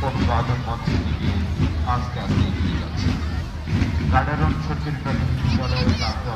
অভিবাদন মঞ্চের দিকে আস্তে আস্তে এগিয়ে যাচ্ছে। কাটারন সরকারি প্রাথমিক বিদ্যালয়ের ছাত্র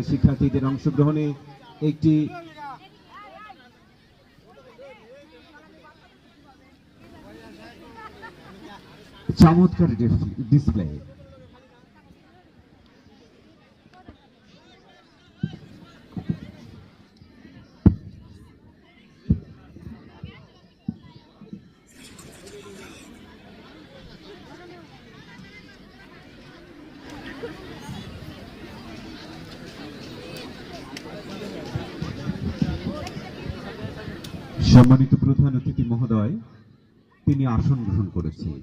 শিক্ষার্থীদের অংশগ্রহণে একটি চমৎকার ডিসপ্লে। সম্মানিত প্রধান অতিথি মহোদয়, তিনি আসন গ্রহণ করেছেন।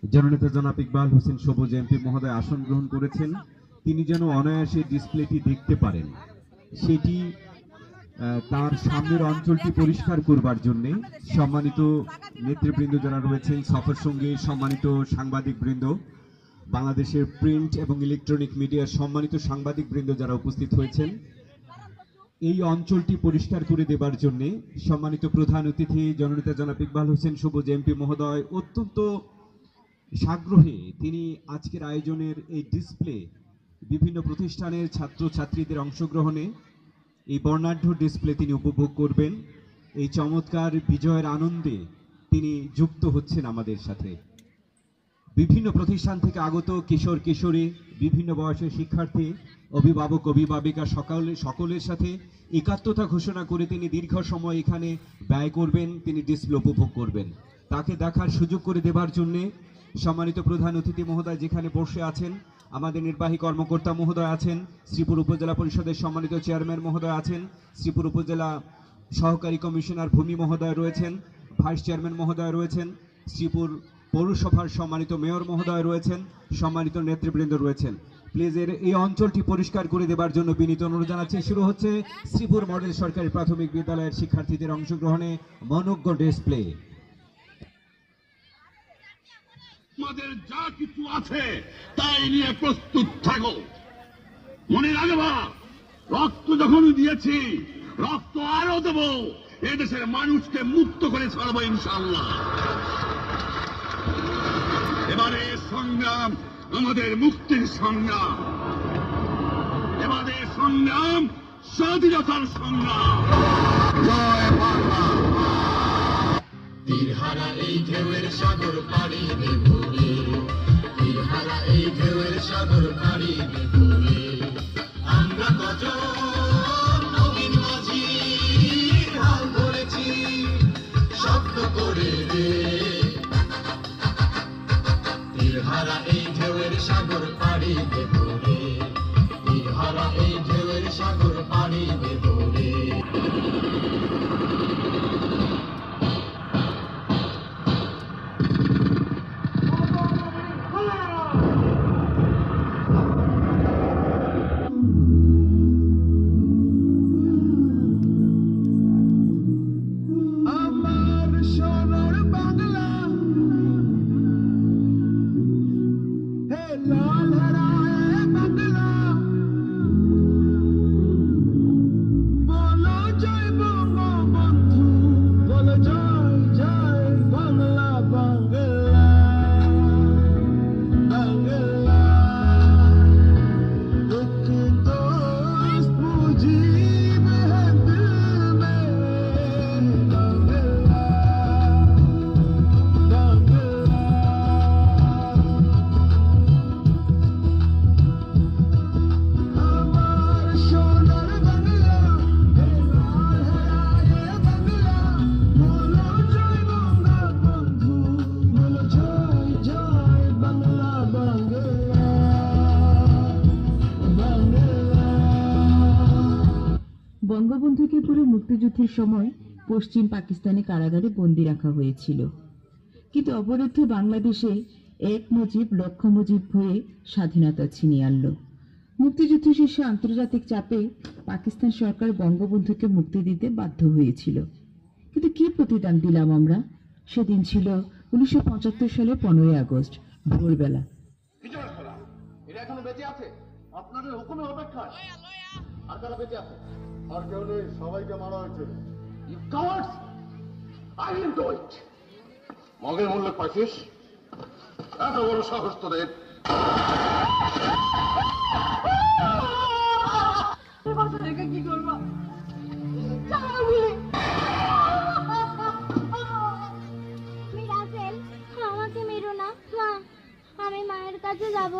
জননেতা জনাব ইকবাল হোসেন সবুজ এমপি মহোদয় আসন গ্রহণ করেছেন। তিনি যেন অনায়াসে ডিসপ্লেটি দেখতে পারেন, সেটি তার সামনের অঞ্চলটি পরিষ্কার করবার জন্য সম্মানিত নেতৃবৃন্দ যারা রয়েছেন, সফর সঙ্গে সম্মানিত সাংবাদিক বৃন্দ, বাংলাদেশের প্রিন্ট এবং ইলেকট্রনিক মিডিয়ার সম্মানিত সাংবাদিকবৃন্দ যারা উপস্থিত হয়েছেন, এই অঞ্চলটি পরিষ্কার করে দেবার জন্য সম্মানিত প্রধান অতিথি জননেতা জনাব ইকবাল হোসেন সবুজ এমপি মহোদয় অত্যন্ত সাগ্রহে তিনি আজকের আয়োজনের এই ডিসপ্লে বিভিন্ন প্রতিষ্ঠানের ছাত্রছাত্রীদের অংশগ্রহণে এই বর্ণাঢ্য ডিসপ্লে তিনি উপভোগ করবেন। এই চমৎকার বিজয়ের আনন্দে তিনি যুক্ত হচ্ছেন আমাদের সাথে। বিভিন্ন প্রতিষ্ঠান থেকে আগত কিশোর কিশোরী, বিভিন্ন বয়সের শিক্ষার্থী, অভিভাবক অভিভাবিকা সকলের সাথে একাত্মতা ঘোষণা করে তিনি দীর্ঘ সময় এখানে ব্যয় করবেন, তিনি ডিসপ্লে উপভোগ করবেন। তাকে দেখার সুযোগ করে দেবার জন্যে সম্মানিত প্রধান অতিথি মহোদয় যেখানে বসে আছেন, আমাদের নির্বাহী কর্মকর্তা মহোদয় আছেন, শ্রীপুর উপজেলা পরিষদের সম্মানিত চেয়ারম্যান মহোদয় আছেন, শ্রীপুর উপজেলা সহকারী কমিশনার ভূমি মহোদয় রয়েছেন, ভাইস চেয়ারম্যান মহোদয় রয়েছেন, শ্রীপুর পৌরসভার সম্মানিত মেয়র মহোদয় রয়েছেন, সম্মানিত নেতৃবৃন্দ রয়েছেন। প্লিজ এই অঞ্চলটি পরিষ্কার করে দেবার জন্য বিনীত অনুরোধ জানাচ্ছি। শুরু হচ্ছে শ্রীপুর মডেল সরকারি প্রাথমিক বিদ্যালয়ের শিক্ষার্থীদের অংশগ্রহণে মনোজ্ঞ ডিসপ্লে। আমাদের যা কিছু আছে তাই নিয়ে প্রস্তুত থাকো। মনে রাখবা, রক্ত যখন দিয়েছি, রক্ত আরো দেব। এদেশের মানুষকে মুক্ত করে ছাড়বো ইনশাআল্লাহ। এবারে সংগ্রাম আমাদের মুক্তির সংগ্রাম, এবারে সংগ্রাম স্বাধীনতার সংগ্রাম। জয় বাংলা। তীরহারা এই ঢেউয়ের সাগর পাড়ি দেব রে, তীরহারা এই ঢেউয়ের সাগর পাড়ি দেব রে। আমরা কজন নবীন মাঝির হাল ধরেছি শব্দ করে রে। তীরহারা এই ঢেউয়ের সাগর পাড়ি দেব রে, তীরহারা এই ঢেউয়ের সাগর পাড়ি দেব রে। বঙ্গবন্ধুকে পুরো মুক্তিযুদ্ধের সময় পশ্চিম পাকিস্তানে কারাগারে বন্দী রাখা হয়েছিল, কিন্তু অবরুদ্ধ বাংলাদেশে এক মুজিব লক্ষ মুজিব হয়ে স্বাধীনতা ছিনিয়ে আনল। মুক্তিযুদ্ধ শেষে আন্তর্জাতিক চাপে পাকিস্তান সরকার বঙ্গবন্ধুকে মুক্তি দিতে বাধ্য হয়েছিল, কিন্তু কি প্রতিদান দিলাম আমরা? সেদিন ছিল 1975 সালের 15ই আগস্ট ভোরবেলা। এরা এখনো বেঁচে আছে আপনাদের হুকুমের অপেক্ষায়। আর কারা বেঁচে আছে? আর কেউ নেই, সবাইকে মারা হয়েছে। You cowards! I will do it! মগের মূল্য পাইছিস? এত বড় সাহস তোদের! কি করবো? রাসেল, আমাকে মেরো না মা, আমি মায়ের কাছে যাব।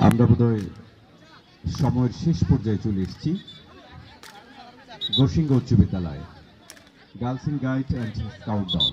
আমরা বোধহয় সময়ের শেষ পর্যায়ে চলে এসেছি। গোসিংহ উচ্চ বিদ্যালয় girls in guide and scout দল।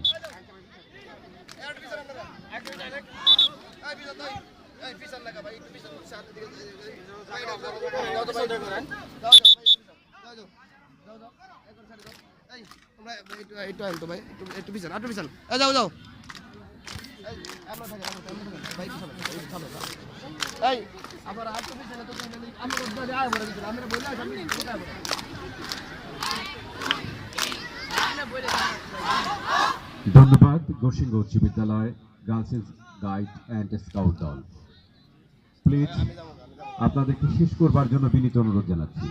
ধন্যবাদ গোসিংহ উচ্চ বিদ্যালয় girls in guide and scout দল। প্লিজ আপনাদেরকে শেষ করবার জন্য বিনীত অনুরোধ জানাচ্ছি।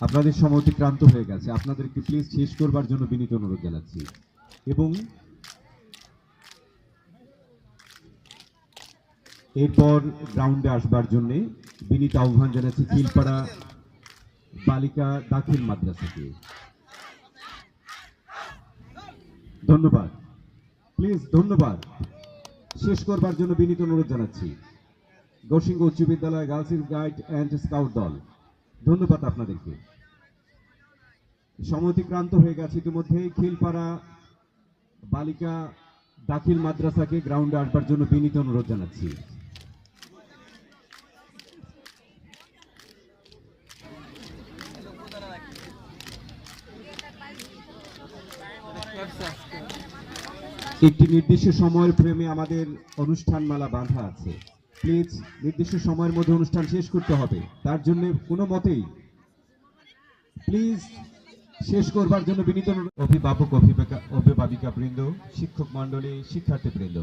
আপনাদের সময় অতিক্রান্ত হয়ে গেছে, আপনাদেরকে প্লিজ শেষ করবার জন্য বিনীত অনুরোধ জানাচ্ছি। এবং এরপর গ্রাউন্ডে আসবার জন্য বিনীত আহ্বান জানাচ্ছি খিলপাড়া বালিকা দাখিল মাদ্রাসাকে। ধন্যবাদ, প্লিজ ধন্যবাদ। শেষ করবার জন্য বিনীত অনুরোধ জানাচ্ছি গোসিংহ উচ্চ বিদ্যালয় girls in guide and scout দল। ধন্যবাদ আপনাদেরকে। সময় অতিক্রান্ত হয়ে গেছে ইতিমধ্যে। খিলপাড়া বালিকা দাখিল মাদ্রাসাকে গ্রাউন্ডে আসবার জন্য বিনীত অনুরোধ জানাচ্ছি। একটি নির্দিষ্ট সময়ের ফ্রেমে আমাদের অনুষ্ঠানমালা বাঁধা আছে। প্লিজ নির্দিষ্ট সময়ের মধ্যে অনুষ্ঠান শেষ করতে হবে, তার জন্য কোনো মতেই প্লিজ শেষ করবার জন্য বিনীত অনুরোধ। অভিভাবক অভিভাবিকা বৃন্দ, শিক্ষক মন্ডলী, শিক্ষার্থী বৃন্দ,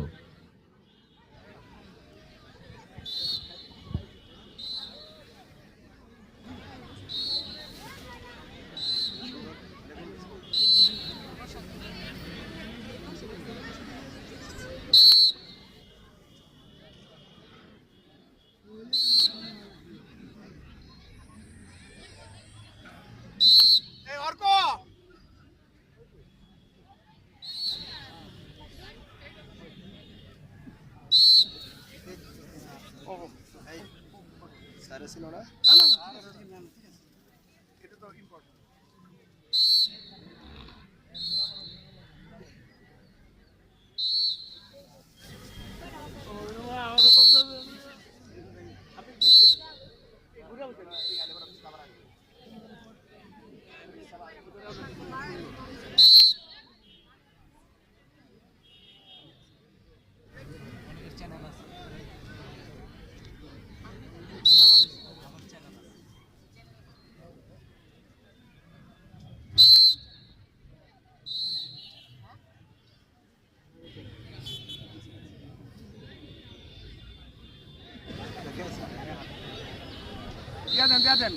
দিয়া দেন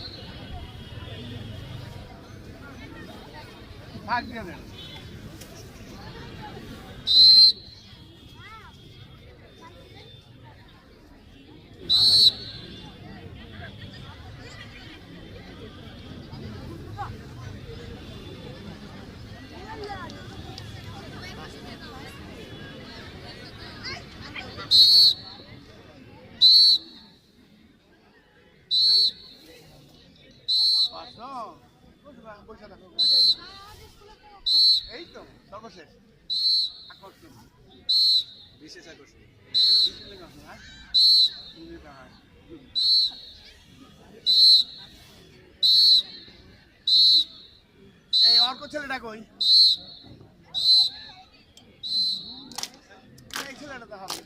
ভাগ দিয়া দেন। এই তো সর্বশেষ আকর্ষণ, বিশেষ আকর্ষণ। এই অর্ক ছেলেটা কই? এই ছেলেটা তো হবে।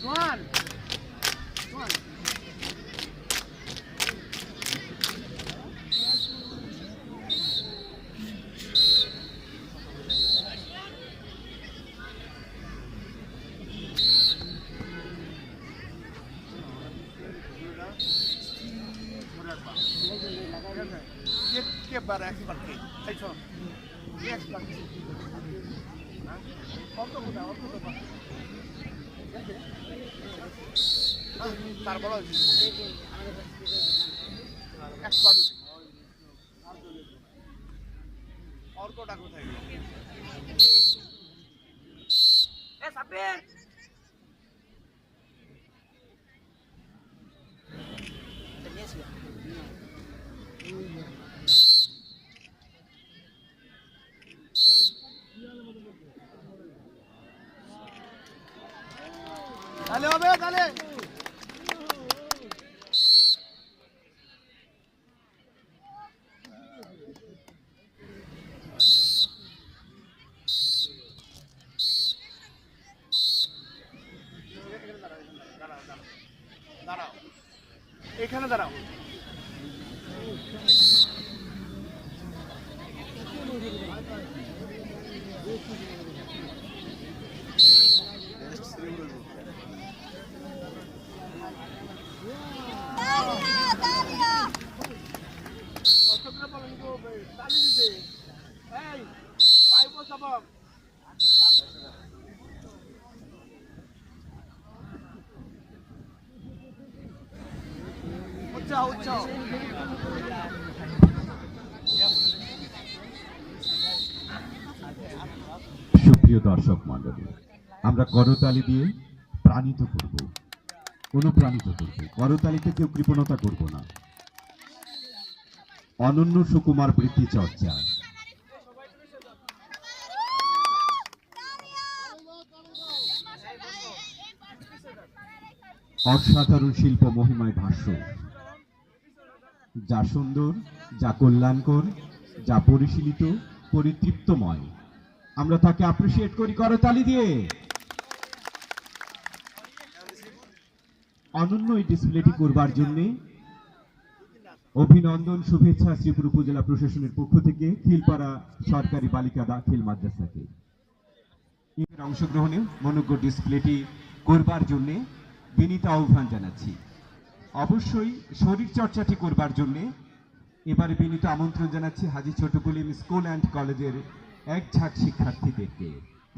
Juan. Juan. ¿Qué para aquí para qué? Eso. ¿Qué es para qué? ¿Cuánto gusta? ¿Cuánto gusta? তারপর অর্কটা কোথায় গেল? তাহলে হবে তাহলে দাঁড়াও, এখানে দাঁড়াও। সুপ্রিয় দর্শক মণ্ডলী, আমরা করতালি দিয়ে প্রাণিত করব অনুপ্রাণিত করবে। করতালিতে কেউ কৃপণতা করব না। অনন্য সুকুমার বৃত্তি চর্চা, অসাধারণ শিল্প মহিমায় ভাষ্য, যা সুন্দর, যা কল্যাণকর, যা পরিশীলিত, পরিতৃপ্তময়, আমরা তাকে অ্যাপ্রিসিয়েট করি করতালি দিয়ে। অনন্য এই ডিসপ্লেটি করবার জন্য অভিনন্দন, শুভেচ্ছা শ্রীপুর উপজেলা প্রশাসনের পক্ষ থেকে খিলপাড়া সরকারি বালিকা দাখিল মাদ্রাসাকে। এর অংশগ্রহণে মনোজ্ঞ ডিসপ্লেটি করবার জন্য বিনীত আহ্বান জানাচ্ছি। অবশ্যই শরীর চর্চাটি করবার জন্য এবারে বিনীত আমন্ত্রণ জানাচ্ছি হাজী ছোট কলিম স্কুল অ্যান্ড কলেজের এক ঝাঁক শিক্ষার্থীদেরকে,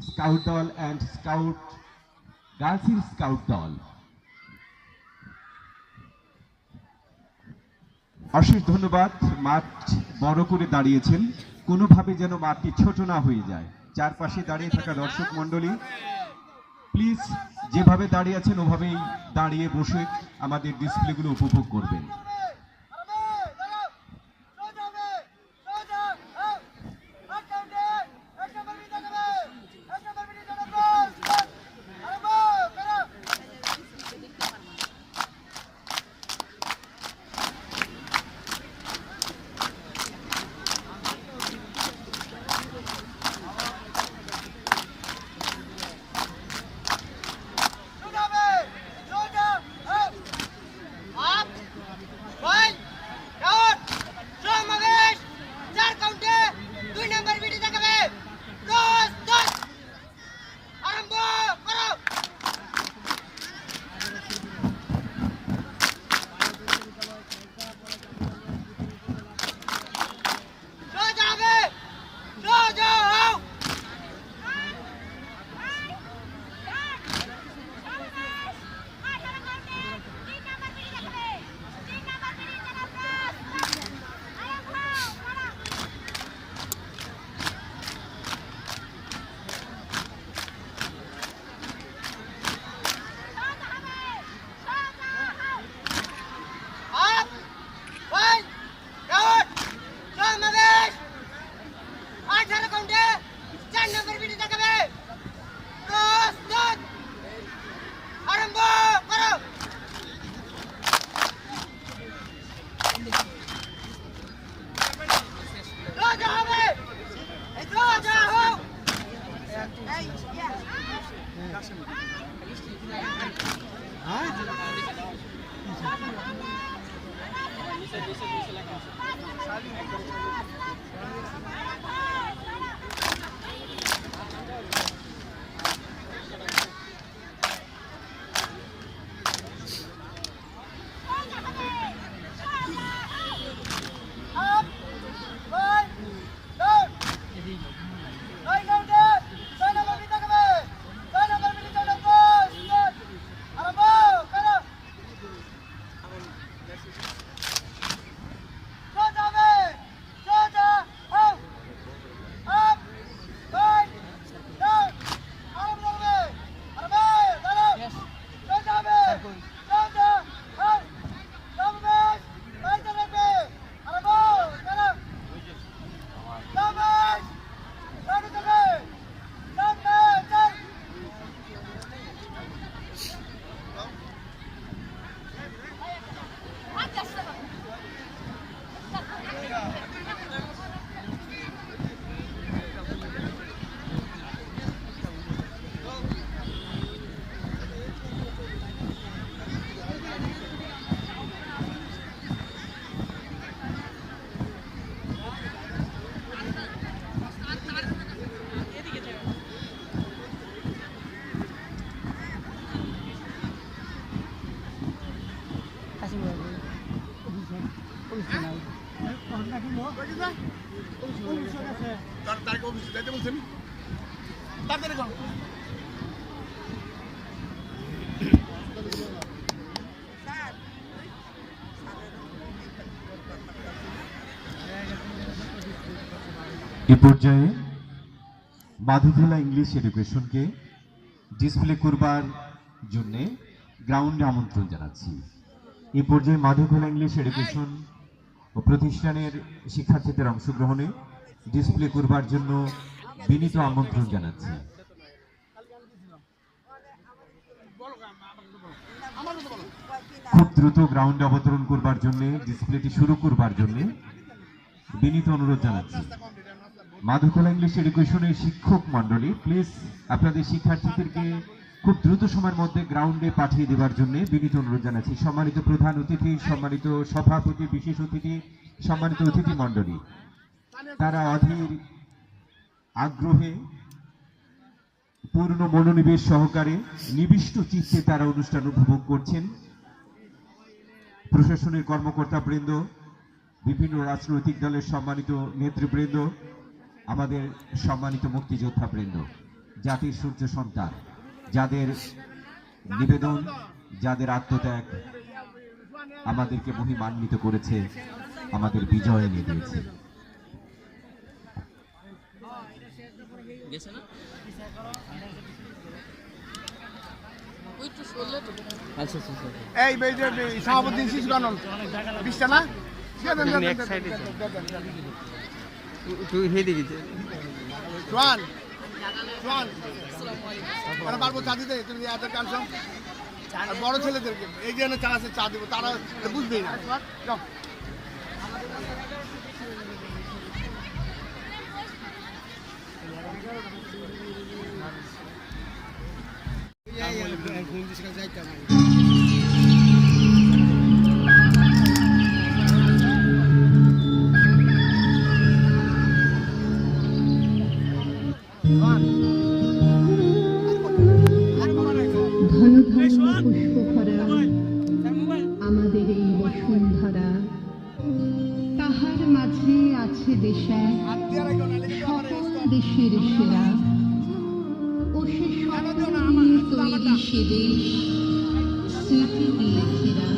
স্কাউট দল অ্যান্ড স্কাউট গার্লসের স্কাউট দল। অশেষ ধন্যবাদ। মাঠ বড় করে দাঁড়িয়েছেন, কোনোভাবে যেন মাঠটি ছোট না হয়ে যায়। চারপাশে দাঁড়িয়ে থাকা দর্শক মণ্ডলী প্লিজ যেভাবে দাঁড়িয়ে আছেন ওভাবেই দাঁড়িয়ে বসে আমাদের ডিসপ্লেগুলো উপভোগ করবেন। এ পর্যায়ে মাধুধুলা ইংলিশ এডুকেশনকে ডিসপ্লে করবার জন্য গ্রাউন্ডে আমন্ত্রণ জানাচ্ছি। এই পর্যায়ে মাধবখোলা ইংলিশ এডুকেশন ও প্রতিষ্ঠানের শিক্ষার্থীদের অংশগ্রহণে ডিসপ্লে করবার জন্য বিনীত আমন্ত্রণ জানাচ্ছি। খুব দ্রুত গ্রাউন্ডে অবতরণ করবার জন্য, ডিসপ্লেটি শুরু করবার জন্য বিনীত অনুরোধ জানাচ্ছি। মাধবখোলা ইংলিশ এডুকেশনের শিক্ষক মন্ডলী, প্লিজ আপনাদের শিক্ষার্থীদেরকে খুব দ্রুত সময়ের মধ্যে গ্রাউন্ডে পাঠিয়ে দেওয়ার জন্য বিনীত অনুরোধ জানাচ্ছি। সম্মানিত প্রধান অতিথি, সম্মানিত সভাপতি, বিশেষ অতিথি, সম্মানিত অতিথি মন্ডলী, তারা অধীর আগ্রহে পূর্ণ মনোনিবেশ সহকারে নিবিষ্ট চিত্তে তারা অনুষ্ঠান উপভোগ করছেন। প্রশাসনের কর্মকর্তা বৃন্দ, বিভিন্ন রাজনৈতিক দলের সম্মানিত নেতৃবৃন্দ, আমাদের সম্মানিত মুক্তিযোদ্ধা বৃন্দ, জাতির সূর্য সন্তান, যাদের নিবেদন, যাদের আত্মত্যাগ আমাদেরকে মহিমান্বিত করেছে, আমাদের বিজয় এনে দিয়েছে। এই সভাপতি শিশু কানন 20টা না তুই হেঁটে গেছে জোয়ান জোয়ান আর পারবো চা দিতে, তুমি এত কানছো আর বড় ছেলেদেরকে এই যে চা আছে চা দিব, তারা বুঝবেই না। যাও ঘন ঘন পুষ্পভরা আমাদের এই বসুন্ধরা, তাহার মাঝে আছে দেশে সকল দেশের সেরা, ও সে তৈরি সে দেশ স্মৃতি দিয়ে ঘেরা।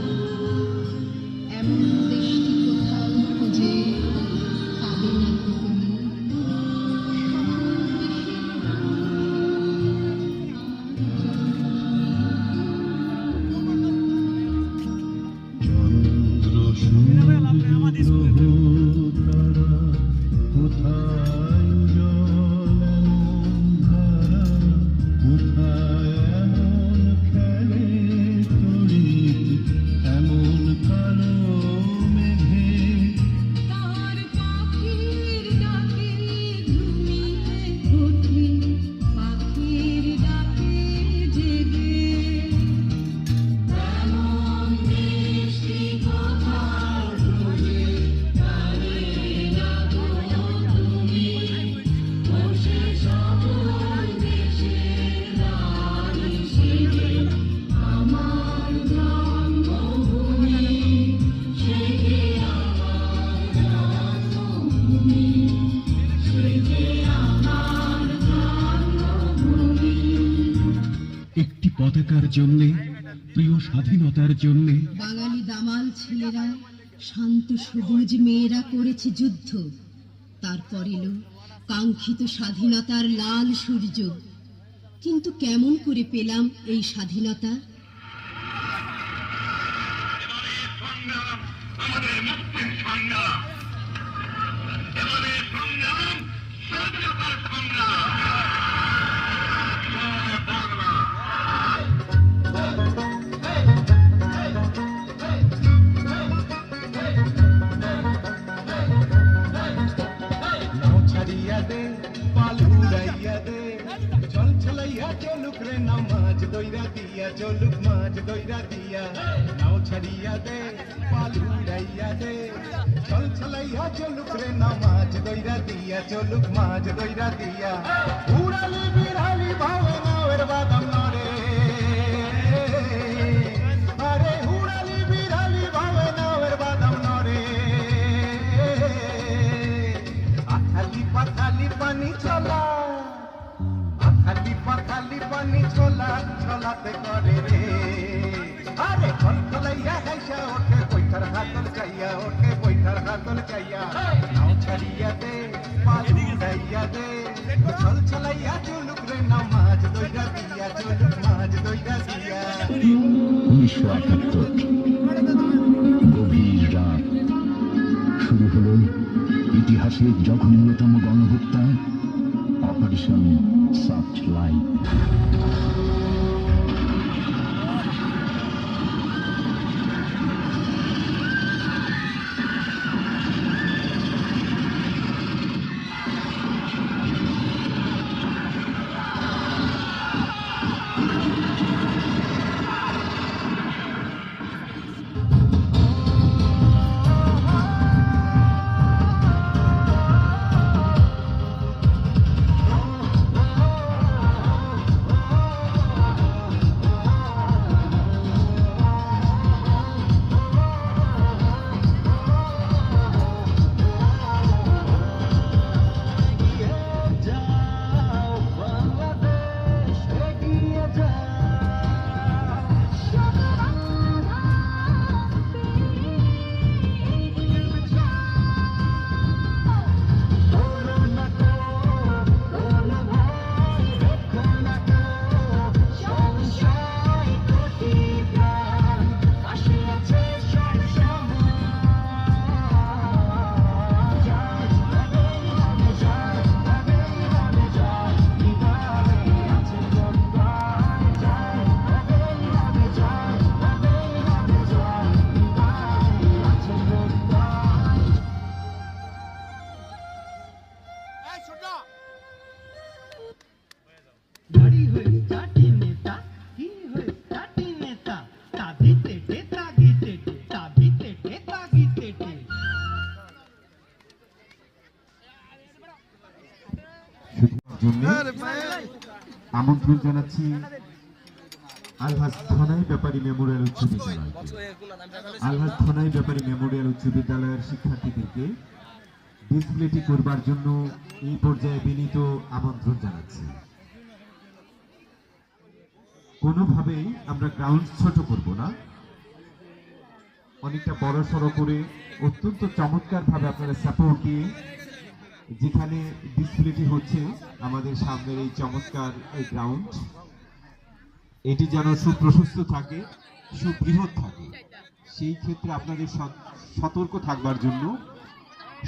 এমন দেশটি কোথাও খুঁজে পাবে না তুমি। একটি পতাকার জন্যে, প্রিয় স্বাধীনতার জন্যে বাঙালি দামাল ছেলেরা, শান্ত সবুজ মেয়েরা করেছে যুদ্ধ। তারপর এলো কাঙ্ক্ষিত স্বাধীনতার লাল সূর্য। কিন্তু কেমন করে পেলাম এই স্বাধীনতা? আমাদের মুক্তির সংগ্রাম, এবারে সংগ্রাম, স্বাধীনতার সংগ্রাম। চলুক রে নামাজ দইরা দিয়া, চলুক মাঝ দইরা দিয়া, নাও ছাড়িয়া দে পাল উড়াইয়া দে, চল চলাইয়া চলুক রে নামাজ দইরা দিয়া, চলুক মাঝ দইরা দিয়া, উড়ালি বিড়ালি ভাবে নাওয়ের বাদাম নড়ে, আরে উড়ালি বিড়ালি ভাবে নাওয়ের বাদাম নড়ে, আথালি পাথালি পানি চলা, খালি পানি ছোলা ছোলাতে করে রে, আরে খলখলাইয়া হাইসা ওঠে বৈঠার হাতল চাইয়া, ওঠে বৈঠার হাতল চাইয়া, নাও ছাড়িয়া দে পাল উড়াইয়া দে, চল চলাইয়া চলুক রে নামাজ দইরা দিয়া চলুক মাঝ দইরা দিয়া 1971 গভীর রাত শুরু হলো ইতিহাসের জঘন্যতম গণহত্যা অপারেশন সার্চ লাইট। আমন্ত্রণ জানাচ্ছি আলহাজ থানাই ব্যাপারী মেমোরিয়াল উচ্চ বিদ্যালয়কে। আলহাজ থানাই ব্যাপারী মেমোরিয়াল উচ্চ বিদ্যালয়ের শিক্ষার্থীদেরকে ডিসপ্লেটি করবার জন্য এই পর্যায়ে বিনীত আমন্ত্রণ জানাচ্ছি। কোনোভাবেই আমরা গ্রাউন্ড ছোট করব না, অনেকটা বড় সড়ো করে অত্যন্ত চমৎকার ভাবে আপনারা সাপোর্ট দিয়ে যেখানে ডিসপ্লেটি হচ্ছে আমাদের সামনের এই চমৎকার এই গ্রাউন্ড, এটি যেন সুপ্রশস্ত থাকে, সুবৃহৎ থাকে, সেই ক্ষেত্রে আপনাদের সতর্ক থাকবার জন্য,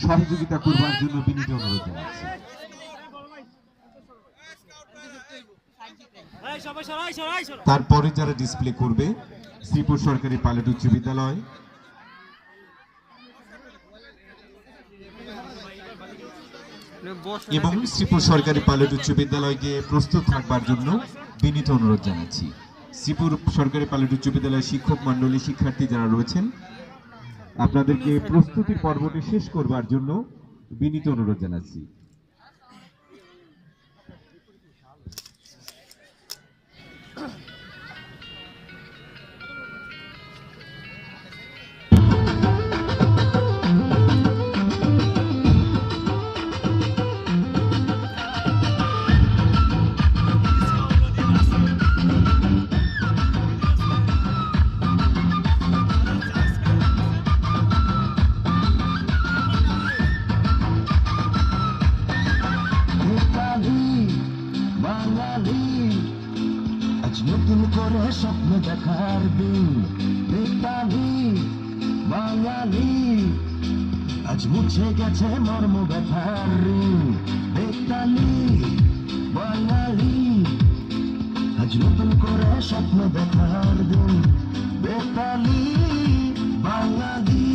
সহযোগিতা করবার জন্য বিনীত অনুরোধ জানাচ্ছি। তারপরে যারা ডিসপ্লে করবে শ্রীপুর সরকারি পাইলট উচ্চ বিদ্যালয়, এবং শ্রীপুর সরকারি পাইলট উচ্চ বিদ্যালয়কে প্রস্তুত থাকবার জন্য বিনীত অনুরোধ জানাচ্ছি। শ্রীপুর সরকারি পাইলট উচ্চ বিদ্যালয়ের শিক্ষক মন্ডলী, শিক্ষার্থী যারা রয়েছেন, আপনাদেরকে প্রস্তুতির পর্বটি শেষ করবার জন্য বিনীত অনুরোধ জানাচ্ছি। নতুন করে স্বপ্ন দেখার দিন, বেতালি বাঙালি আজ মুছে গেছে মর্ম ব্যথার ঋণ। বেতালি বাঙালি আজ নতুন করে স্বপ্ন দেখার দিন, বেতালি বাঙালি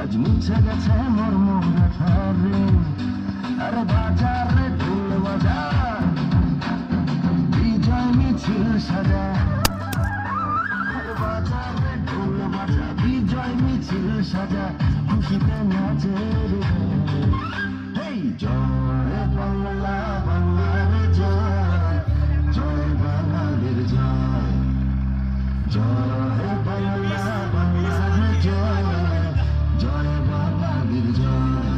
আজ মুছে গেছে মর্ম ব্যথার ঋণ। আর বাজারে ঢোল বাজার বিজয় মিছিল সাজা, বাজারে ঢোল বাজা বিজয় মিছিল সাজা, খুশিতে নাচে জয় বাংলা, বাংলার জয়, জয় বাঙালির জয়, জয় বাংলা, বাংলার জয়, জয় বাঙালির জয়।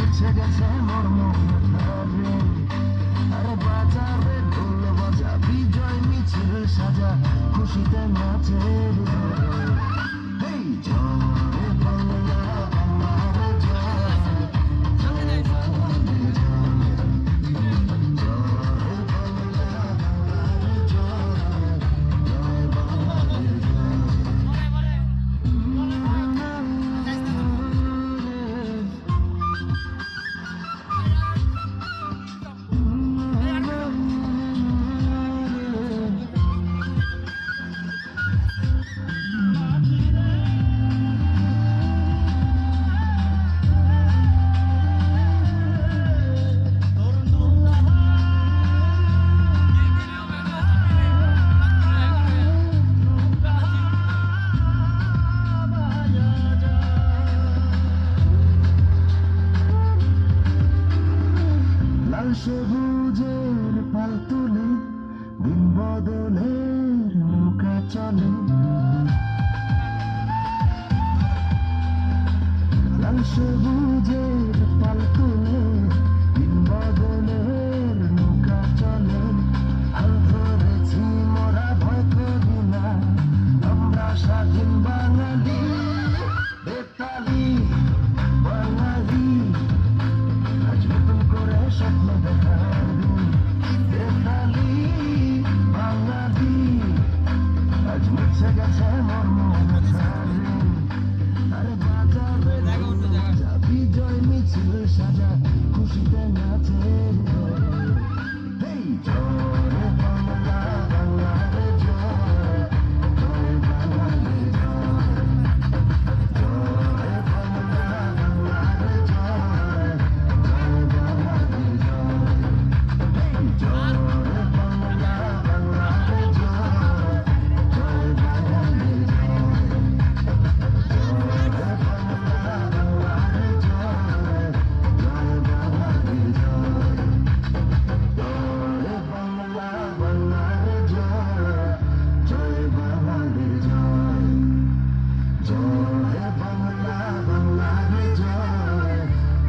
মুছে গেছে মর্ম আরে বাজারে ঢোল বাজা বিজয় মিছিল সাজা খুশিতে নাচে এই জয় বাংলা বাংলার জয় জয় বাংলার জয় জয় বাংলা বাংলার জয় জয় বাংলার লাল সবুজের পাল তুলে দিন বদলের নৌকা চলে লাল সবুজের পাল তুলে দিন বদলের নৌকা চলে হাল ধরেছি মোরা ভয় করি না আমরা স্বাধীন বাঙালি বেতালি বাঙালি আজ নতুন করে স্বপ্ন দেখার বেতালি বাঙালি আজ মুছে গেছে মর্ম আরে বাজারে বিজয় মিছিল সাজা খুশিতে নাচে এই জয় বাংলা বাংলার জয় জয় বাংলার জয় জয় বাংলা বাংলার জয় জয় বাংলার জয় এই জয় বাংলা বাংলার জয়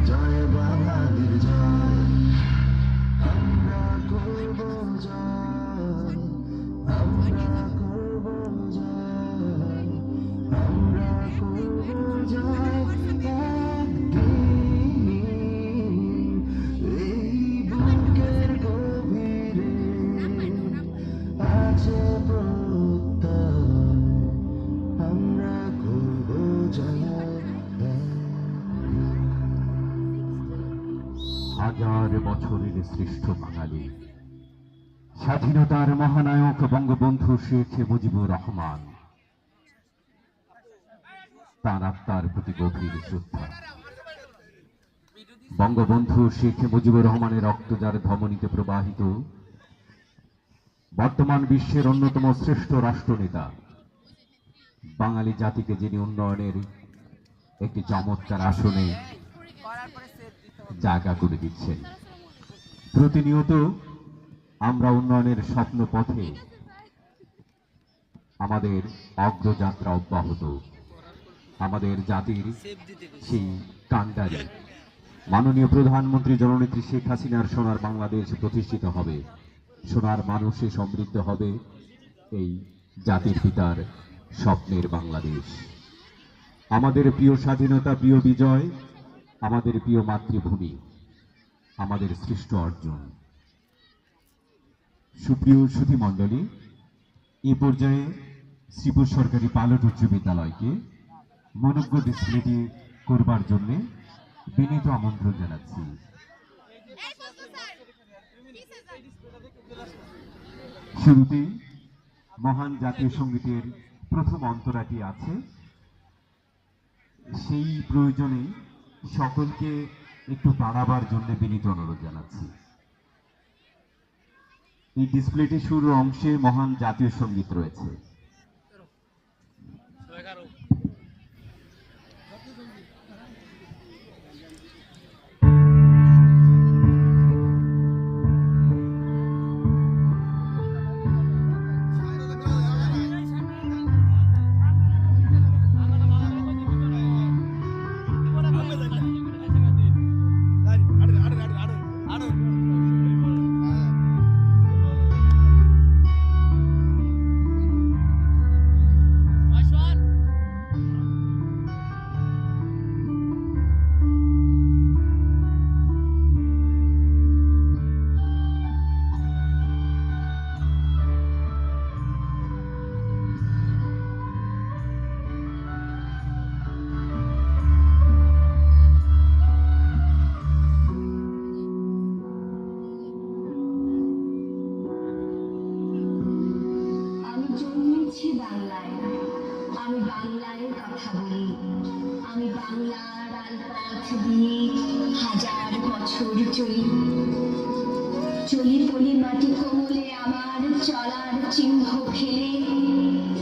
জয় বাংলার হাজার বছরের শ্রেষ্ঠ বাঙালি স্বাধীনতার মহানায়ক বঙ্গবন্ধু শেখ মুজিবুর রহমান, তার আত্মার প্রতি গভীর শ্রদ্ধা। বঙ্গবন্ধু শেখ মুজিবুর রহমানের রক্ত যার ধমনীতে প্রবাহিত, বর্তমান বিশ্বের অন্যতম শ্রেষ্ঠ রাষ্ট্রনেতা, বাঙালি জাতিকে যিনি উন্নয়নের একটি চমৎকার আসনে জায়গা করে দিচ্ছেন। প্রতিনিয়ত আমরা উন্নয়নের স্বপ্ন পথে আমাদের অগ্রযাত্রা অব্যাহত। আমাদের জাতির সেই কাণ্ডারি মাননীয় প্রধানমন্ত্রী জননেত্রী শেখ হাসিনার সোনার বাংলাদেশ প্রতিষ্ঠিত হবে, সোনার মানুষে সমৃদ্ধ হবে এই জাতির পিতার স্বপ্নের বাংলাদেশ। আমাদের প্রিয় স্বাধীনতা, প্রিয় বিজয়, আমাদের প্রিয় মাতৃভূমি, আমাদের শ্রেষ্ঠ অর্জন। সুপ্রিয় সুধীমণ্ডলী, এ পর্যায়ে শ্রীপুর সরকারি পাইলট উচ্চ বিদ্যালয়কে মনোজ্ঞ ডিসপ্লেটি করবার জন্য বিনীত আমন্ত্রণ জানাচ্ছি। শুরুতে মহান জাতীয় সঙ্গীতের প্রথম অন্তরাটি আছে, সেই প্রয়োজনে সকলকে একটু দাঁড়াবার জন্য বিনীত অনুরোধ জানাচ্ছি। এই ডিসপ্লেটি শুরুর অংশে মহান জাতীয় সঙ্গীত রয়েছে। চলি চলি পলি মাটি কোমলে আমার চলার চিহ্ন ফেলে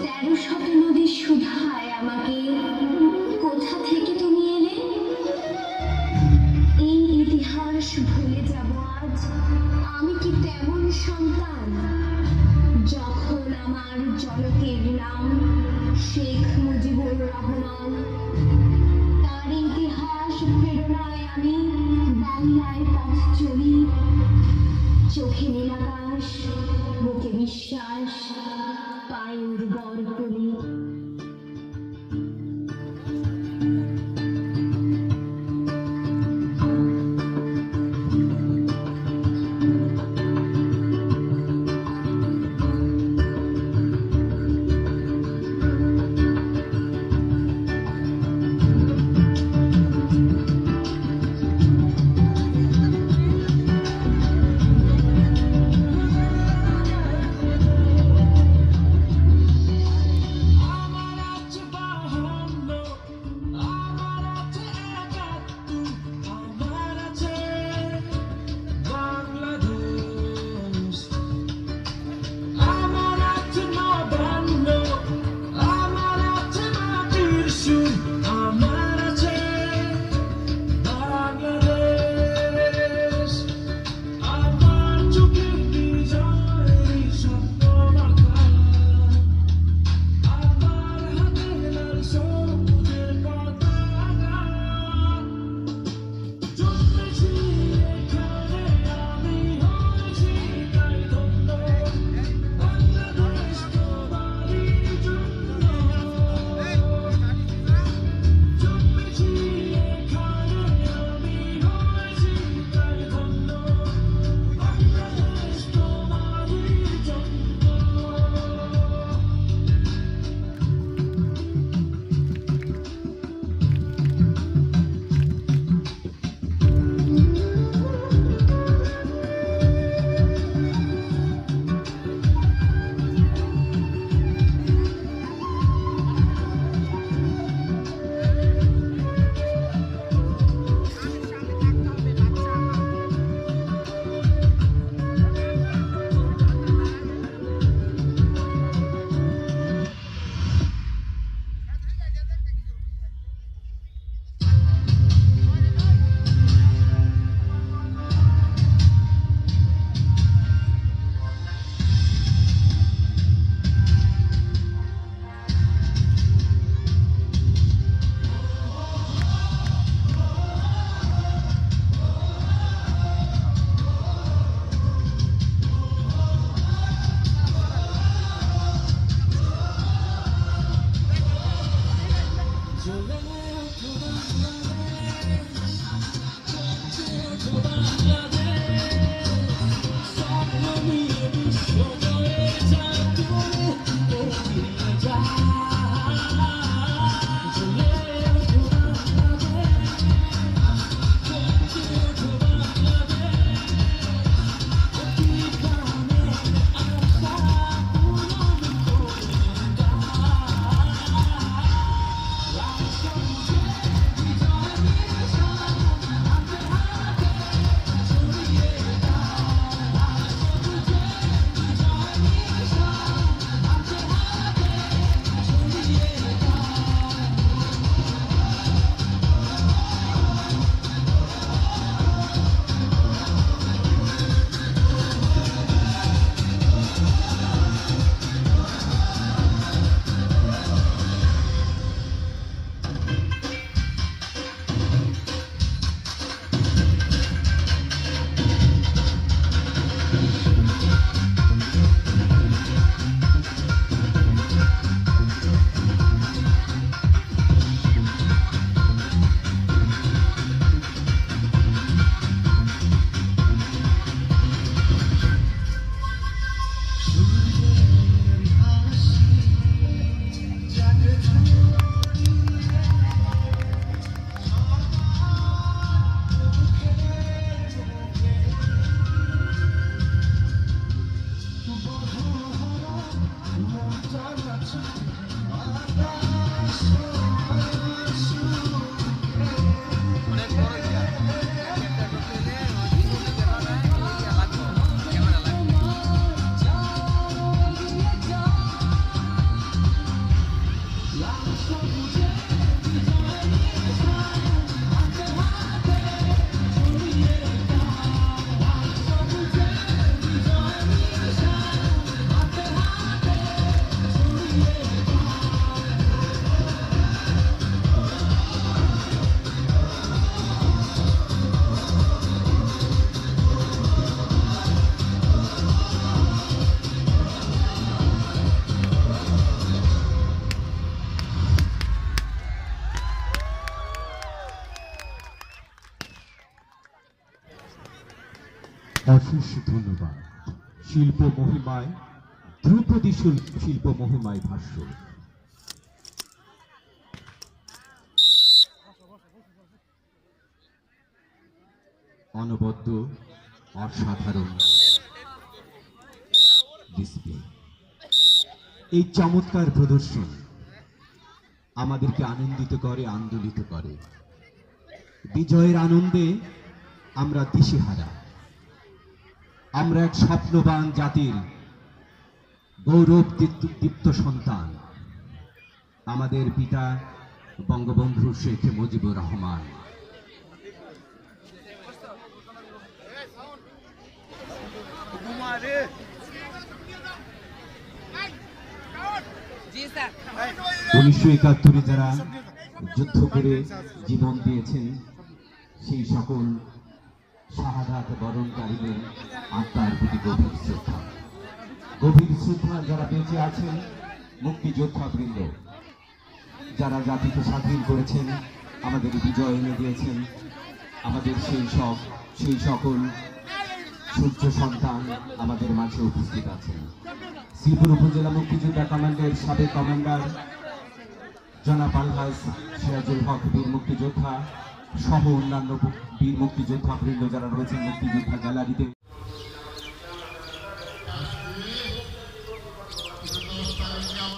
1300 নদী শুধায় আমাকে কোথা থেকে তুমি এলে এই ইতিহাস ভুলে যাব আজ আমি কি তেমন সন্তান যখন আমার জনকের নাম শেখ মুজিবুর রহমান তার ইতিহাস প্রেরণায় আমি বাংলায় পথ চলি চোখে নীলাকাশ বুকে বিশ্বাস পায়ে উর্বর কলি অশেষ ধন্যবাদ। শিল্প মহিমায় ধ্রুপদী শিল্প মহিমায় ভাষ্য। অনবদ্য অসাধারণ ডিসপ্লে, এই চমৎকার প্রদর্শন আমাদেরকে আনন্দিত করে, আন্দোলিত করে। বিজয়ের আনন্দে আমরা দিশেহারা। আমরা এক স্বপ্নবান জাতির গৌরব দীপ্ত সন্তান। আমাদের পিতা বঙ্গবন্ধু শেখ মুজিবুর রহমান। উনিশশো ৭১ যারা যুদ্ধ করে জীবন দিয়েছেন, সেই সকল শাহাদাত বরণকারীদের আত্মার প্রতি গভীর শ্রদ্ধা। গভীর শ্রদ্ধা যারা বেঁচে আছেন, মুক্তিযোদ্ধা বৃন্দ যারা জাতিকে স্বাধীন করেছেন, আমাদের বিজয় এনে দিয়েছেন, আমাদের সেই সকল সূর্য সন্তান আমাদের মাঝে উপস্থিত আছেন। শ্রীপুর উপজেলা মুক্তিযোদ্ধা কমান্ডের সাবেক কমান্ডার জনাব আলহাজ সিরাজুল হক বীর মুক্তিযোদ্ধা সহ অন্যান্য বীর মুক্তিযোদ্ধা বৃন্দ যারা রয়েছেন মুক্তিযোদ্ধা গ্যালারিতে।